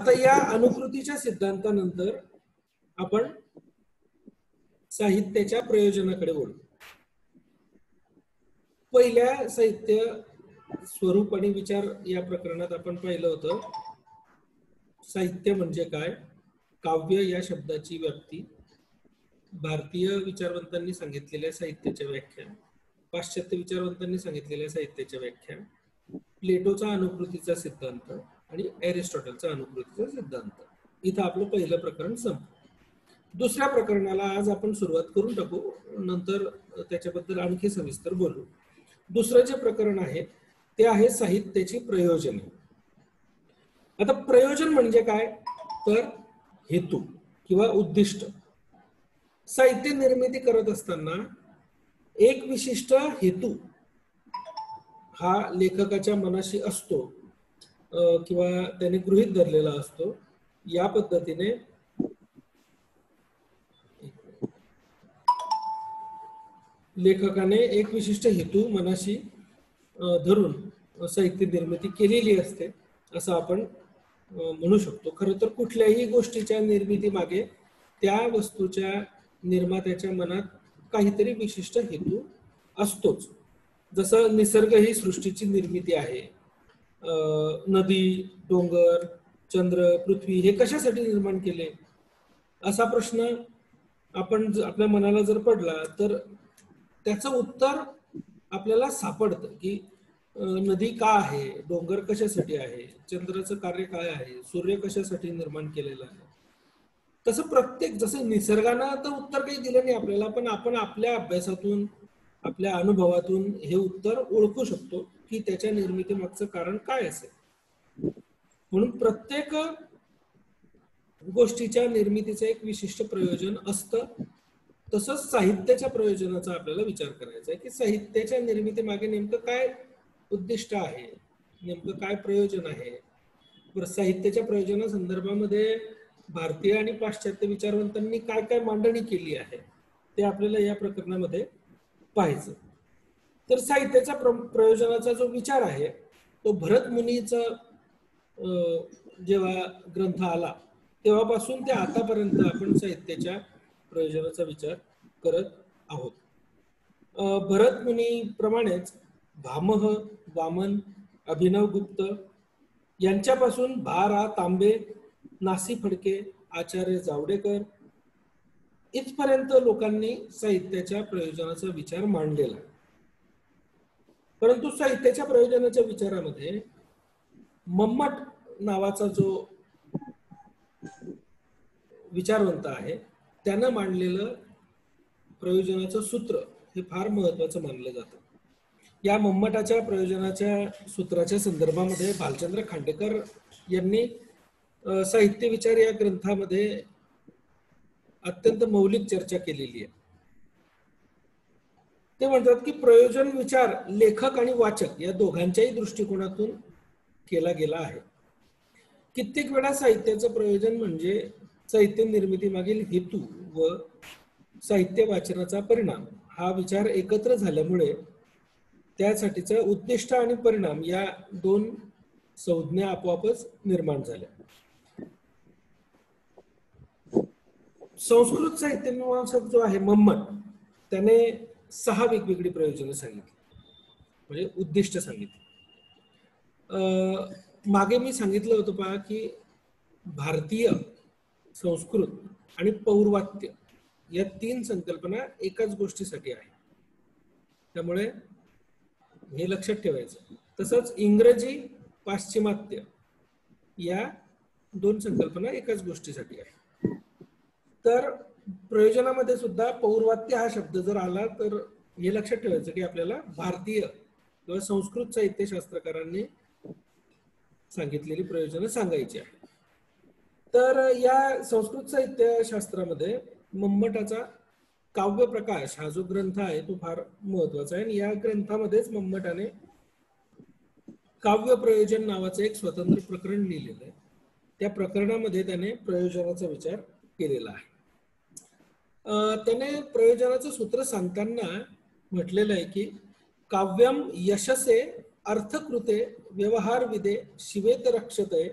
आता या अनुकृतीच्या सिद्धांतानंतर आपण साहित्याच्या प्रयोजनाकडे वळू. पहिल्या साहित्य स्वरूप आणि विचार या प्रकरणात आपण पाहिलं होतं. साहित्य म्हणजे काय, काव्य या शब्दाची व्याप्ती, भारतीय विचारवंतांनी सांगितलेल्या साहित्याच्या व्याख्या, पाश्चात्य विचारवंतांनी सांगितलेल्या साहित्याच्या व्याख्या, प्लेटोचा अनुकृतीचा सिद्धांत आणि एरिस्टॉटलचा अनुकृतीचा सिद्धांत. इथं आपलं पहिलं प्रकरण संपलं. दुसऱ्या प्रकरणाला आज आपण सुरुवात करून टाकू, नंतर त्याच्याबद्दल आणखी सविस्तर बोलू. दुसरं जे प्रकरण आहे ते आहे साहित्याची प्रयोजने. आता प्रयोजन म्हणजे काय तर हेतू किंवा उद्दिष्ट. साहित्य निर्मिती करत असताना एक विशिष्ट हेतू हा लेखकाच्या मनाशी असतो किंवा त्याने गृहीत धरलेला असतो. या पद्धतीने लेखकाने एक विशिष्ट हेतू मनाशी धरून साहित्य निर्मिती केलेली असते असं आपण म्हणू शकतो. खरं तर कुठल्याही गोष्टीच्या निर्मिती मागे त्या वस्तूच्या निर्मात्याच्या मनात काहीतरी विशिष्ट हेतू असतोच. जसं निसर्ग ही सृष्टीची निर्मिती आहे. नदी, डोंगर, चंद्र, पृथ्वी हे कशासाठी निर्माण केले असा प्रश्न आपण आपल्या मनाला जर पडला तर त्याचं उत्तर आपल्याला सापडतं की नदी का आहे, डोंगर कशासाठी आहे, चंद्राचं कार्य काय आहे, सूर्य कशासाठी निर्माण केलेला आहे. तसं प्रत्येक, जसं निसर्गानं तर उत्तर काही दिलं नाही आपल्याला, पण आपण आपल्या अभ्यासातून आपल्या अनुभवातून हे उत्तर ओळखू शकतो की त्याच्या निर्मितीमागचं कारण काय असेल. म्हणून प्रत्येक गोष्टीच्या निर्मितीचं एक विशिष्ट प्रयोजन असतं. तसंच साहित्याच्या प्रयोजनाचा आपल्याला विचार करायचा आहे की साहित्याच्या निर्मिती मागे नेमकं काय उद्दिष्ट आहे, नेमकं काय प्रयोजन आहे. साहित्याच्या प्रयोजना संदर्भामध्ये भारतीय आणि पाश्चात्य विचारवंतांनी काय काय मांडणी केली आहे ते आपल्याला या प्रकरणामध्ये पाहायचं. तर साहित्याच्या प्रयोजनाचा जो विचार आहे तो भरत मुनीचा जेव्हा ग्रंथ आला तेव्हापासून ते आतापर्यंत आपण साहित्याच्या प्रयोजनाचा विचार करत आहोत. भरत मुनी प्रमाणेच भामह, वामन, अभिनवगुप्त यांच्यापासून भा. रा. तांबे, नासी फडके, आचार्य जावडेकर इथपर्यंत लोकांनी साहित्याच्या प्रयोजनाचा विचार मांडलेला. परंतु साहित्याच्या प्रयोजनाच्या विचारामध्ये मम्मट नावाचा जो विचारवंत आहे त्यानं मांडलेलं प्रयोजनाचं सूत्र हे फार महत्वाचं मानलं जातं. या मम्मटाच्या प्रयोजनाच्या सूत्राच्या संदर्भामध्ये भालचंद्र खांडेकर यांनी साहित्य विचार या ग्रंथामध्ये अत्यंत मौलिक चर्चा केलेली आहे. ते म्हणतात की प्रयोजन विचार लेखक आणि वाचक या दोघांच्याही दृष्टिकोनातून केला गेला आहे. कित्येक वेळा साहित्याचं प्रयोजन म्हणजे साहित्य निर्मिती मागील हेतू व साहित्य वाचनाचा परिणाम हा विचार एकत्र झाल्यामुळे त्यासाठीचं उद्दिष्ट आणि परिणाम या दोन संज्ञा आपोआपच निर्माण झाल्या. संस्कृत साहित्य मीमांसक जो आहे मम्मट त्याने 6 वेगवेगळी प्रयोजनं सांगितली, म्हणजे उद्दिष्ट सांगितले. मागे मी सांगितलं होतं पहा की भारतीय, संस्कृत आणि पौर्वात्य या 3 संकल्पना एकाच गोष्टीसाठी आहे, त्यामुळे हे लक्षात ठेवायचं. तसंच इंग्रजी, पाश्चिमात्य या 2 संकल्पना एकाच गोष्टीसाठी आहे. तर प्रयोजनामध्ये सुद्धा पौर्वात्य हा शब्द जर आला तर हे लक्षात ठेवायचं की आपल्याला भारतीय किंवा संस्कृत साहित्यशास्त्रकारांनी सांगितलेली प्रयोजनं सांगायची आहे. तर या संस्कृत साहित्यशास्त्रामध्ये मम्मटाचा काव्य प्रकाश हा जो ग्रंथ आहे तो फार महत्वाचा आहे. आणि या ग्रंथामध्येच मम्मटाने काव्य प्रयोजन नावाचं एक स्वतंत्र प्रकरण लिहिलेलं आहे. त्या प्रकरणामध्ये त्याने प्रयोजनाचा विचार केलेला आहे. त्याने प्रयोजनाचं सूत्र सांगताना म्हटलेलं आहे की काव्यम यशसे अर्थकृते व्यवहार विदे शिवेत रक्षते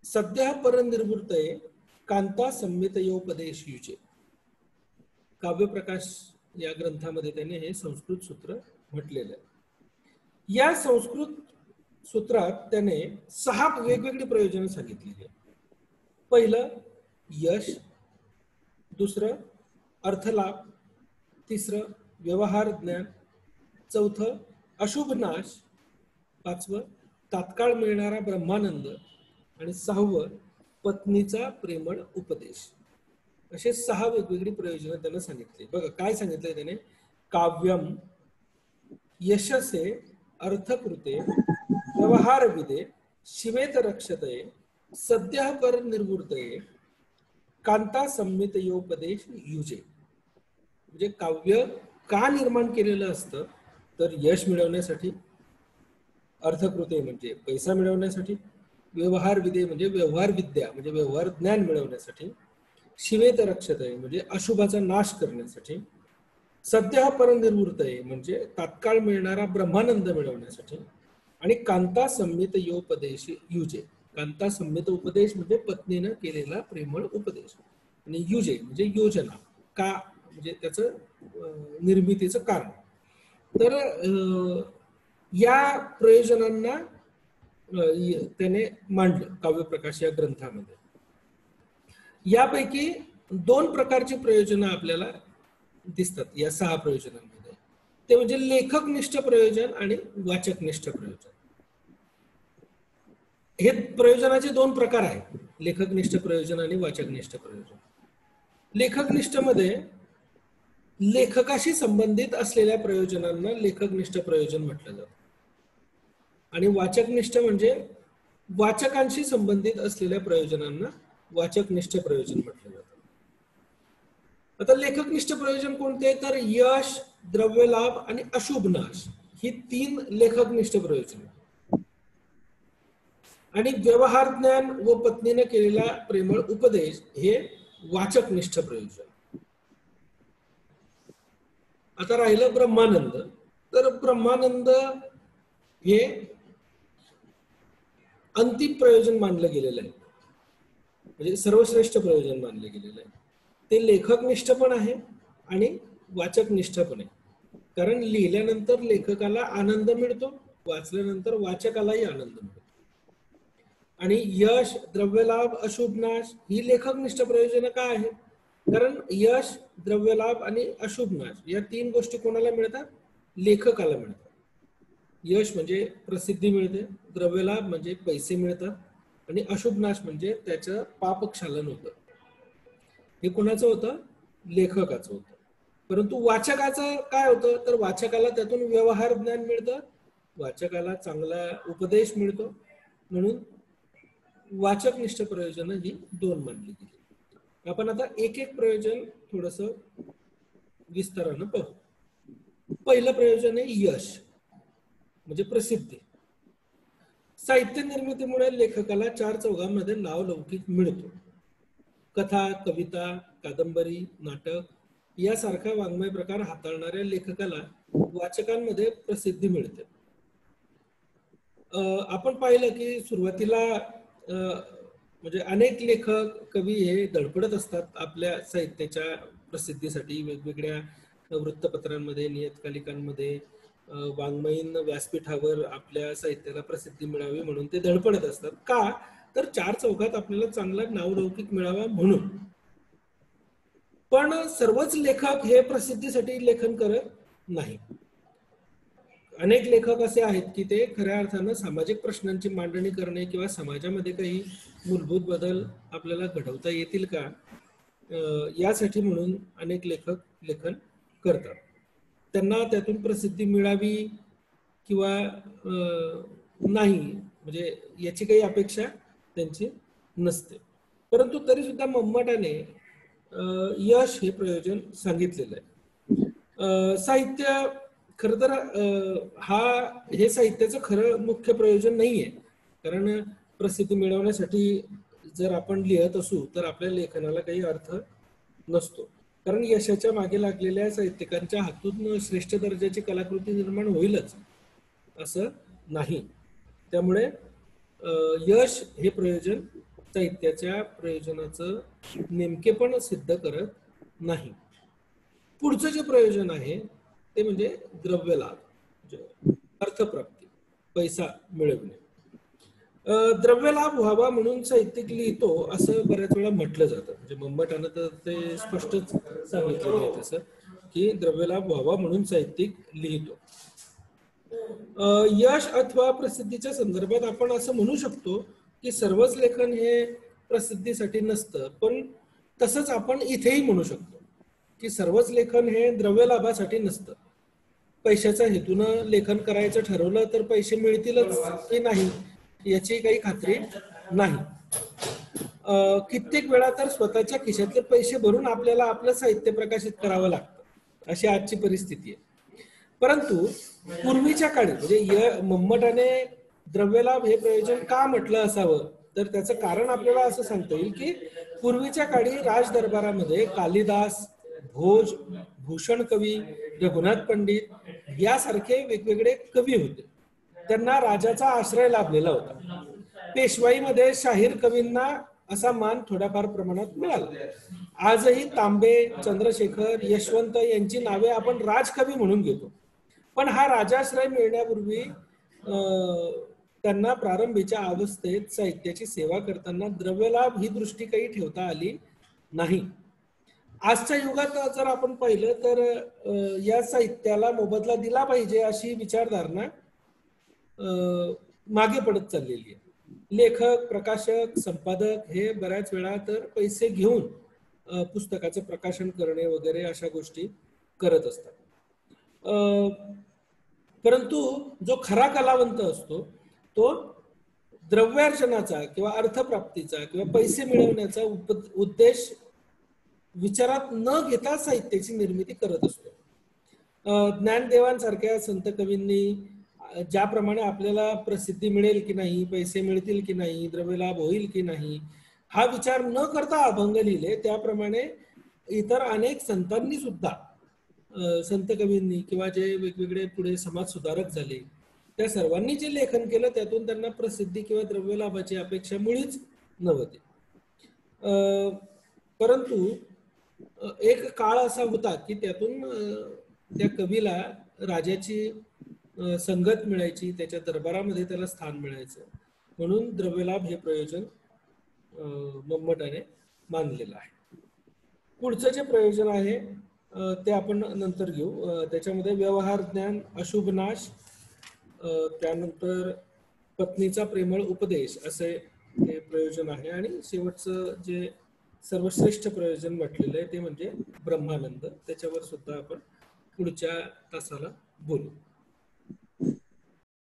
सद्यः परनिर्वृत्तये कांता संमितयोपदेश युजे. काव्यप्रकाश या ग्रंथामध्ये त्याने हे संस्कृत सूत्र म्हटलेलं आहे. या संस्कृत सूत्रात त्याने 6 वेगवेगळी प्रयोजनं सांगितलेली आहे. पहिलं यश, दुसरं अर्थलाभ, तिसरं व्यवहार ज्ञान, चौथं अशुभ नाश, पाचवं तात्काळ मिळणारा ब्रह्मानंद आणि 6वं पत्नीचा प्रेमळ उपदेश. असे 6 वेगवेगळी प्रयोजनं त्याने सांगितली. बघा काय सांगितलंय त्याने. काव्यम यशसे अर्थकृते व्यवहार विदे शिवेत रक्षतये सद्यः पर निर्वृतये कांता संमितयोपदेश युजे. म्हणजे काव्य का निर्माण केलेलं असतं तर यश मिळवण्यासाठी, अर्थकृते म्हणजे पैसा मिळवण्यासाठी, व्यवहार विदे म्हणजे व्यवहार विद्या म्हणजे व्यवहार ज्ञान मिळवण्यासाठी, शिवेत रक्षतये म्हणजे अशुभाचा नाश करण्यासाठी, सद्यः परनिर्वृतये म्हणजे तात्काळ मिळणारा ब्रह्मानंद मिळवण्यासाठी, आणि कांता संमित योपदेश युजे. कांता संमित उपदेश म्हणजे पत्नीनं केलेला प्रेमळ उपदेश, आणि युजे म्हणजे योजना, का म्हणजे त्याचं निर्मितीचं कारण. तर या प्रयोजनांना त्याने मांडलं काव्यप्रकाश या ग्रंथामध्ये. यापैकी 2 प्रकारची प्रयोजनं आपल्याला दिसतात या 6 प्रयोजनांमध्ये. ते म्हणजे लेखकनिष्ठ प्रयोजन आणि वाचकनिष्ठ प्रयोजन. हे प्रयोजनाचे 2 प्रकार आहेत, लेखकनिष्ठ प्रयोजन आणि वाचकनिष्ठ प्रयोजन. लेखकनिष्ठ मध्ये लेखकाशी संबंधित असलेल्या प्रयोजनांना लेखकनिष्ठ प्रयोजन म्हटलं जातं, आणि वाचकनिष्ठ म्हणजे वाचकांशी संबंधित असलेल्या प्रयोजनांना वाचकनिष्ठ प्रयोजन म्हटलं जातं. आता लेखकनिष्ठ प्रयोजन कोणते, तर यश, द्रव्यलाभ आणि अशुभ नाश ही 3 लेखकनिष्ठ प्रयोजन, आणि व्यवहार ज्ञान व पत्नीने केलेला प्रेमळ उपदेश हे वाचकनिष्ठ प्रयोजन. आता राहिलं ब्रह्मानंद. तर ब्रह्मानंद हे अंतिम प्रयोजन मानलं गेलेलं आहे, म्हणजे सर्वश्रेष्ठ प्रयोजन मानलं गेलेलं आहे. ते लेखकनिष्ठ पण आहे आणि वाचकनिष्ठ पण आहे, कारण लिहिल्यानंतर लेखकाला आनंद मिळतो, वाचल्यानंतर वाचकालाही आनंद मिळतो. आणि यश, द्रव्यलाभ, अशुभ नाश ही लेखकनिष्ठ प्रयोजन का आहेत, कारण यश, द्रव्यलाभ आणि अशुभ नाश या 3 गोष्टी कोणाला मिळतात, लेखकाला मिळतात. यश म्हणजे प्रसिद्धी मिळते, द्रव्यलाभ म्हणजे पैसे मिळतात, आणि अशुभ नाश म्हणजे त्याचं पापक्षालन होतं. हे कोणाचं होतं, लेखकाचं होतं. परंतु वाचकाचं काय होतं, तर वाचकाला त्यातून व्यवहार ज्ञान मिळतं, वाचकाला चांगला उपदेश मिळतो. म्हणून वाचकनिष्ठ प्रयोजन ही 2 मानली गेली. आपण आता एक एक प्रयोजन थोडस विस्तारानं पाहू. पहिलं प्रयोजन आहे यश म्हणजे प्रसिद्धी. साहित्य निर्मितीमुळे लेखकाला 4 चौघांमध्ये नावलौकिक मिळतो. कथा, कविता, कादंबरी, नाटक यासारखा वाङ्मय प्रकार हाताळणाऱ्या लेखकाला वाचकांमध्ये प्रसिद्धी मिळते. आपण पाहिलं की सुरुवातीला म्हणजे अनेक लेखक, कवी हे धडपडत असतात आपल्या साहित्याच्या प्रसिद्धीसाठी. वेगवेगळ्या वृत्तपत्रांमध्ये, नियतकालिकांमध्ये, वाङ्मयीन व्यासपीठावर आपल्या साहित्याला प्रसिद्धी मिळावी म्हणून ते धडपडत असतात. का, तर 4 चौघात आपल्याला चांगला नावलौकिक मिळावा म्हणून. पण सर्वच लेखक हे प्रसिद्धीसाठी लेखन करत नाही. अनेक लेखक असे आहेत की ते खऱ्या अर्थानं सामाजिक प्रश्नांची मांडणी करणे किंवा समाजामध्ये काही मूलभूत बदल आपल्याला घडवता येतील का यासाठी म्हणून अनेक लेखक लेखन करतात. त्यांना त्यातून प्रसिद्धी मिळावी किंवा नाही म्हणजे याची काही अपेक्षा त्यांची नसते. परंतु तरी सुद्धा मम्मटाने यश हे प्रयोजन सांगितलेलं आहे. साहित्य खरं तर हे साहित्याचं खरं मुख्य प्रयोजन नाहीये, कारण प्रसिद्धी मिळवण्यासाठी जर आपण लिहत असू तर आपल्या लेखनाला काही अर्थ नसतो, कारण यशाच्या मागे लागलेल्या साहित्यिकांच्या हातून श्रेष्ठ दर्जाची कलाकृती निर्माण होईलच असं नाही. त्यामुळे यश हे प्रयोजन साहित्याच्या प्रयोजनाचं नेमकेपण सिद्ध करत नाही. पुढचं जे प्रयोजन आहे ते म्हणजे द्रव्यलाभ, म्हणजे अर्थप्राप्ती, पैसा मिळवणे. द्रव्यलाभ व्हावा म्हणून साहित्यिक लिहितो असं बऱ्याच वेळा म्हटलं जातं. म्हणजे मंमटानं तर ते स्पष्टच सांगितलेलं आहे तसं, की द्रव्यलाभ व्हावा म्हणून साहित्यिक लिहितो. यश अथवा प्रसिद्धीच्या संदर्भात आपण असं म्हणू शकतो की सर्वच लेखन हे प्रसिद्धीसाठी नसतं, पण तसंच आपण इथेही म्हणू शकतो की सर्वच लेखन हे द्रव्यलाभासाठी नसतं. पैशाच्या हेतूनं लेखन करायचं ठरवलं तर पैसे मिळतीलच की नाही याची काही खात्री नाही. कित्येक वेळा तर स्वतःच्या खिशातले पैसे भरून आपल्याला आपलं साहित्य प्रकाशित करावं लागतं, अशी आजची परिस्थिती आहे. परंतु पूर्वीच्या काळी म्हणजे मंमटाने द्रव्यलाभ हे प्रयोजन का म्हटलं असावं, तर त्याचं कारण आपल्याला असं सांगता येईल की पूर्वीच्या काळी राजदरबारामध्ये कालिदास, भोज, भूषण कवी, रघुनाथ पंडित यासारखे वेगवेगळे कवी होते. त्यांना राजाचा आश्रय लाभलेला होता. पेशवाईमध्ये शाहीर कवींना असा मान थोड्याफार प्रमाणात मिळाला. आजही तांबे, चंद्रशेखर, यशवंत यांची नावे आपण राजकवी म्हणून घेतो. पण हा राजाश्रय मिळण्यापूर्वी त्यांना प्रारंभीच्या अवस्थेत साहित्याची सेवा करताना द्रव्यलाभ ही दृष्टी काही ठेवता आली नाही. आजच्या युगात जर आपण पाहिलं तर या साहित्याला मोबदला दिला पाहिजे अशी विचारधारणा मागे पडत चाललेली आहे. लेखक, प्रकाशक, संपादक हे बऱ्याच वेळा तर पैसे घेऊन पुस्तकाचं प्रकाशन करणे वगैरे अशा गोष्टी करत असतात. परंतु जो खरा कलावंत असतो तो द्रव्यार्जनाचा किंवा अर्थप्राप्तीचा किंवा पैसे मिळवण्याचा उद्देश विचारात न घेता साहित्याची निर्मिती करत असतो. ज्ञानदेवांसारख्या संत कवींनी ज्याप्रमाणे आपल्याला प्रसिद्धी मिळेल की नाही, पैसे मिळतील की नाही, द्रव्यलाभ होईल की नाही हा विचार न करता अभंग लिहिले, त्याप्रमाणे इतर अनेक संतांनी सुद्धा, संत कवींनी किंवा जे वेगवेगळे पुढे समाज सुधारक झाले त्या सर्वांनी जे लेखन केलं त्यातून त्यांना प्रसिद्धी किंवा द्रव्यलाभाची अपेक्षा मुळीच नव्हती. परंतु एक काळ असा होता की त्यातून त्या कवीला राजाची संगत मिळायची, त्याच्या दरबारामध्ये त्याला स्थान मिळायचं, म्हणून द्रव्यलाभ हे प्रयोजन मंमटाने मानलेलं आहे. पुढचं जे प्रयोजन आहे ते आपण नंतर घेऊ. त्याच्यामध्ये व्यवहार ज्ञान, अशुभ नाश, त्यानंतर पत्नीचा प्रेमळ उपदेश असे हे प्रयोजन आहे. आणि शेवटचं जे सर्वश्रेष्ठ प्रयोजन म्हटलेलं आहे ते म्हणजे ब्रह्मानंद. त्याच्यावर सुद्धा आपण पुढच्या तासाला बोलू.